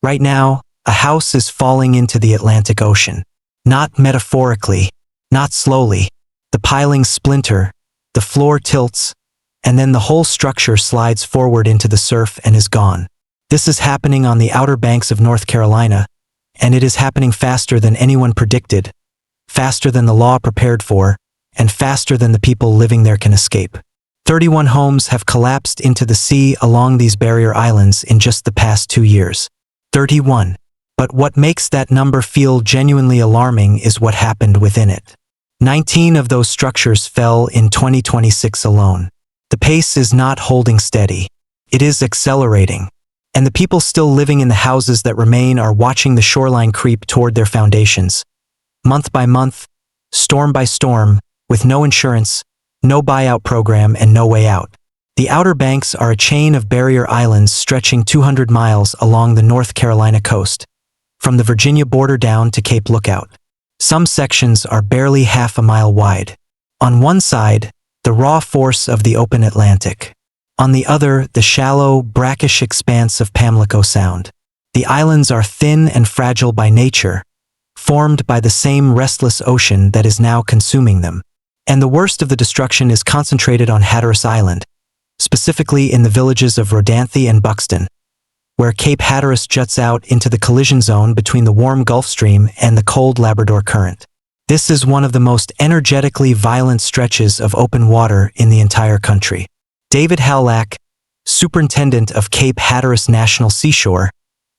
Right now, a house is falling into the Atlantic Ocean. Not metaphorically, not slowly. The pilings splinter, the floor tilts, and then the whole structure slides forward into the surf and is gone. This is happening on the Outer Banks of North Carolina, and it is happening faster than anyone predicted, faster than the law prepared for, and faster than the people living there can escape. 31 homes have collapsed into the sea along these barrier islands in just the past 2 years. 31. But what makes that number feel genuinely alarming is what happened within it. 19 of those structures fell in 2026 alone. The pace is not holding steady. It is accelerating. And the people still living in the houses that remain are watching the shoreline creep toward their foundations. Month by month, storm by storm, with no insurance, no buyout program, and no way out. The Outer Banks are a chain of barrier islands stretching 200 miles along the North Carolina coast, from the Virginia border down to Cape Lookout. Some sections are barely half a mile wide. On one side, the raw force of the open Atlantic. On the other, the shallow, brackish expanse of Pamlico Sound. The islands are thin and fragile by nature, formed by the same restless ocean that is now consuming them. And the worst of the destruction is concentrated on Hatteras Island, specifically in the villages of Rodanthe and Buxton, where Cape Hatteras juts out into the collision zone between the warm Gulf Stream and the cold Labrador Current. This is one of the most energetically violent stretches of open water in the entire country. David Howlack, superintendent of Cape Hatteras National Seashore,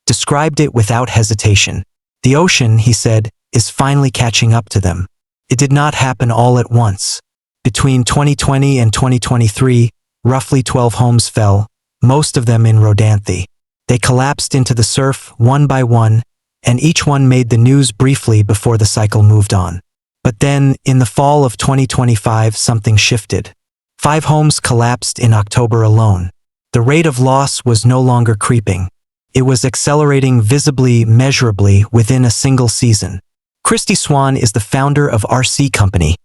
described it without hesitation. The ocean, he said, is finally catching up to them. It did not happen all at once. Between 2020 and 2023, roughly 12 homes fell, most of them in Rodanthe. They collapsed into the surf one by one, and each one made the news briefly before the cycle moved on. But then, in the fall of 2025, something shifted. 5 homes collapsed in October alone. The rate of loss was no longer creeping. It was accelerating visibly, measurably within a single season. Christy Swan is the founder of RC Company,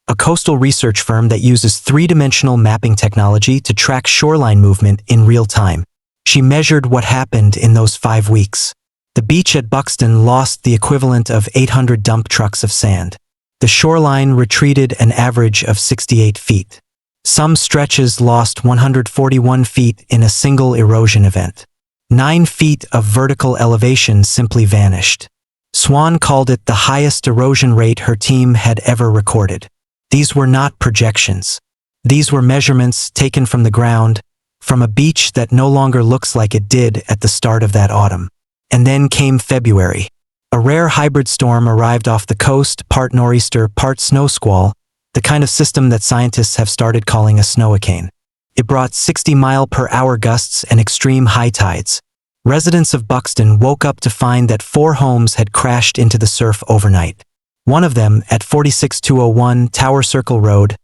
a coastal research firm that uses 3-dimensional mapping technology to track shoreline movement in real time. She measured what happened in those 5 weeks. The beach at Buxton lost the equivalent of 800 dump trucks of sand. The shoreline retreated an average of 68 feet. Some stretches lost 141 feet in a single erosion event. 9 feet of vertical elevation simply vanished. Swan called it the highest erosion rate her team had ever recorded. These were not projections. These were measurements taken from the ground, from a beach that no longer looks like it did at the start of that autumn. And then came February. A rare hybrid storm arrived off the coast, part nor'easter, part snow squall, the kind of system that scientists have started calling a snowicane. It brought 60-mile-per-hour gusts and extreme high tides. Residents of Buxton woke up to find that 4 homes had crashed into the surf overnight. One of them, at 46201 Tower Circle Road,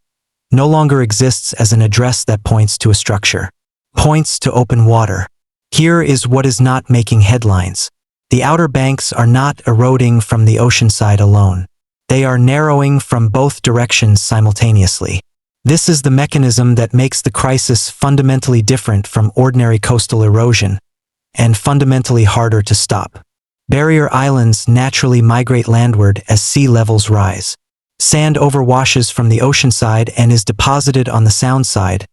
no longer exists as an address that points to a structure. Points to open water. Here is what is not making headlines. The Outer Banks are not eroding from the ocean side alone. They are narrowing from both directions simultaneously. This is the mechanism that makes the crisis fundamentally different from ordinary coastal erosion, and fundamentally harder to stop. Barrier islands naturally migrate landward as sea levels rise. Sand overwashes from the ocean side and is deposited on the sound side,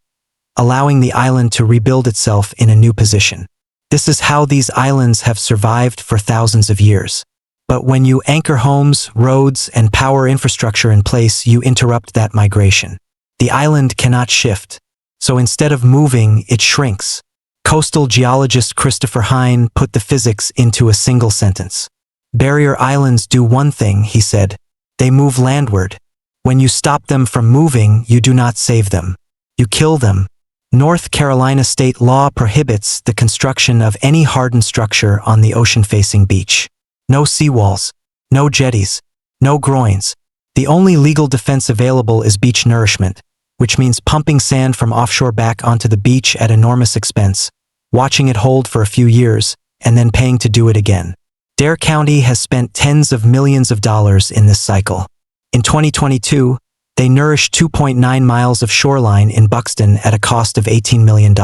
allowing the island to rebuild itself in a new position. This is how these islands have survived for thousands of years. But when you anchor homes, roads, and power infrastructure in place, you interrupt that migration. The island cannot shift, so instead of moving, it shrinks. Coastal geologist Christopher Hine put the physics into a single sentence. Barrier islands do one thing, he said. They move landward. When you stop them from moving, you do not save them. You kill them. North Carolina state law prohibits the construction of any hardened structure on the ocean-facing beach. No seawalls, no jetties, no groins. The only legal defense available is beach nourishment, which means pumping sand from offshore back onto the beach at enormous expense, watching it hold for a few years, and then paying to do it again. Dare County has spent tens of millions of dollars in this cycle. In 2022, they nourished 2.9 miles of shoreline in Buxton at a cost of $18 million.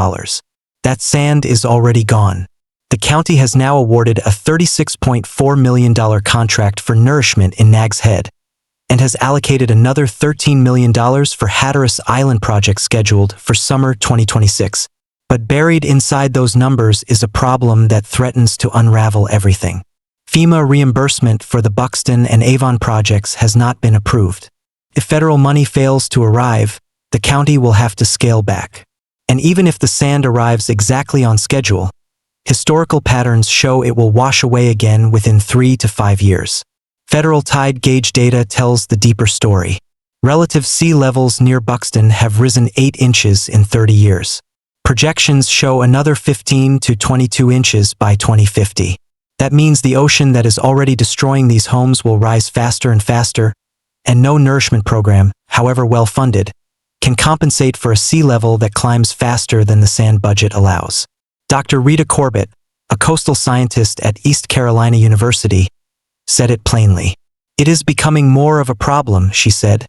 That sand is already gone. The county has now awarded a $36.4 million contract for nourishment in Nags Head, and has allocated another $13 million for Hatteras Island project scheduled for summer 2026. But buried inside those numbers is a problem that threatens to unravel everything. FEMA reimbursement for the Buxton and Avon projects has not been approved. If federal money fails to arrive, the county will have to scale back. And even if the sand arrives exactly on schedule, historical patterns show it will wash away again within 3 to 5 years. Federal tide gauge data tells the deeper story. Relative sea levels near Buxton have risen 8 inches in 30 years. Projections show another 15 to 22 inches by 2050. That means the ocean that is already destroying these homes will rise faster and faster, and no nourishment program, however well funded, can compensate for a sea level that climbs faster than the sand budget allows. Dr. Rita Corbett, a coastal scientist at East Carolina University, said it plainly. "It is becoming more of a problem," she said,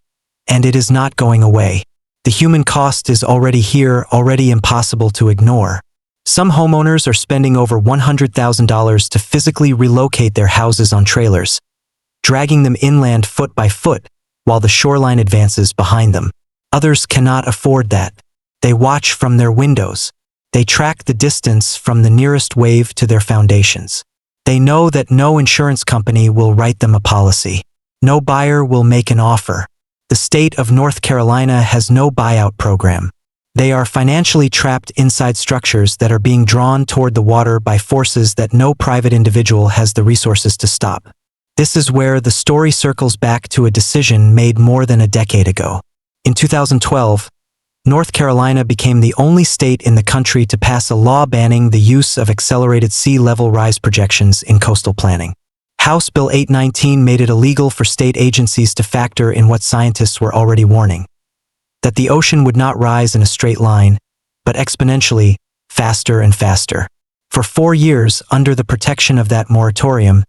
"and it is not going away. The human cost is already here, already impossible to ignore." Some homeowners are spending over $100,000 to physically relocate their houses on trailers, dragging them inland foot by foot while the shoreline advances behind them. Others cannot afford that. They watch from their windows. They track the distance from the nearest wave to their foundations. They know that no insurance company will write them a policy. No buyer will make an offer. The state of North Carolina has no buyout program. They are financially trapped inside structures that are being drawn toward the water by forces that no private individual has the resources to stop. This is where the story circles back to a decision made more than a decade ago. In 2012, North Carolina became the only state in the country to pass a law banning the use of accelerated sea level rise projections in coastal planning. House Bill 819 made it illegal for state agencies to factor in what scientists were already warning: that the ocean would not rise in a straight line, but exponentially, faster and faster. For 4 years, under the protection of that moratorium,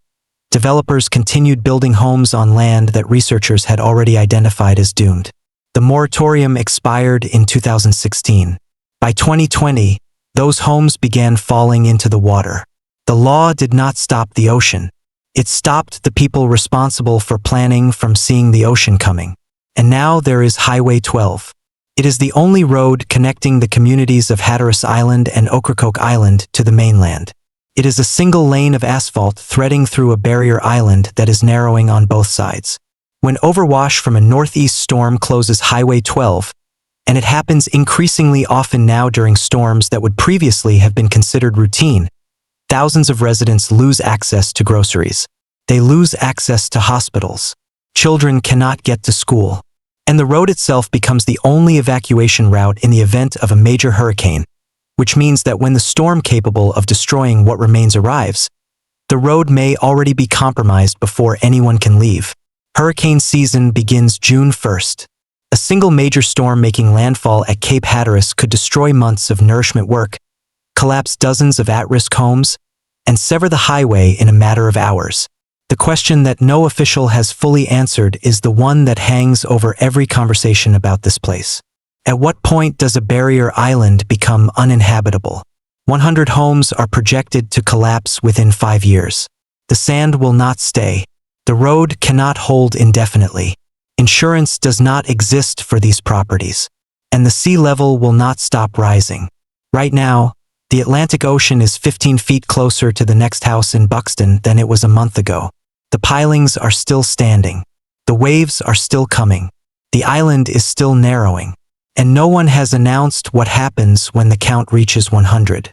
developers continued building homes on land that researchers had already identified as doomed. The moratorium expired in 2016. By 2020, those homes began falling into the water. The law did not stop the ocean. It stopped the people responsible for planning from seeing the ocean coming. And now there is Highway 12. It is the only road connecting the communities of Hatteras Island and Ocracoke Island to the mainland. It is a single lane of asphalt threading through a barrier island that is narrowing on both sides. When overwash from a northeast storm closes Highway 12, and it happens increasingly often now during storms that would previously have been considered routine, thousands of residents lose access to groceries. They lose access to hospitals. Children cannot get to school. And the road itself becomes the only evacuation route in the event of a major hurricane, which means that when the storm capable of destroying what remains arrives, the road may already be compromised before anyone can leave. Hurricane season begins June 1st. A single major storm making landfall at Cape Hatteras could destroy months of nourishment work, collapse dozens of at-risk homes, and sever the highway in a matter of hours. The question that no official has fully answered is the one that hangs over every conversation about this place. At what point does a barrier island become uninhabitable? 100 homes are projected to collapse within 5 years. The sand will not stay. The road cannot hold indefinitely. Insurance does not exist for these properties. And the sea level will not stop rising. Right now, the Atlantic Ocean is 15 feet closer to the next house in Buxton than it was a month ago. The pilings are still standing. The waves are still coming. The island is still narrowing. And no one has announced what happens when the count reaches 100.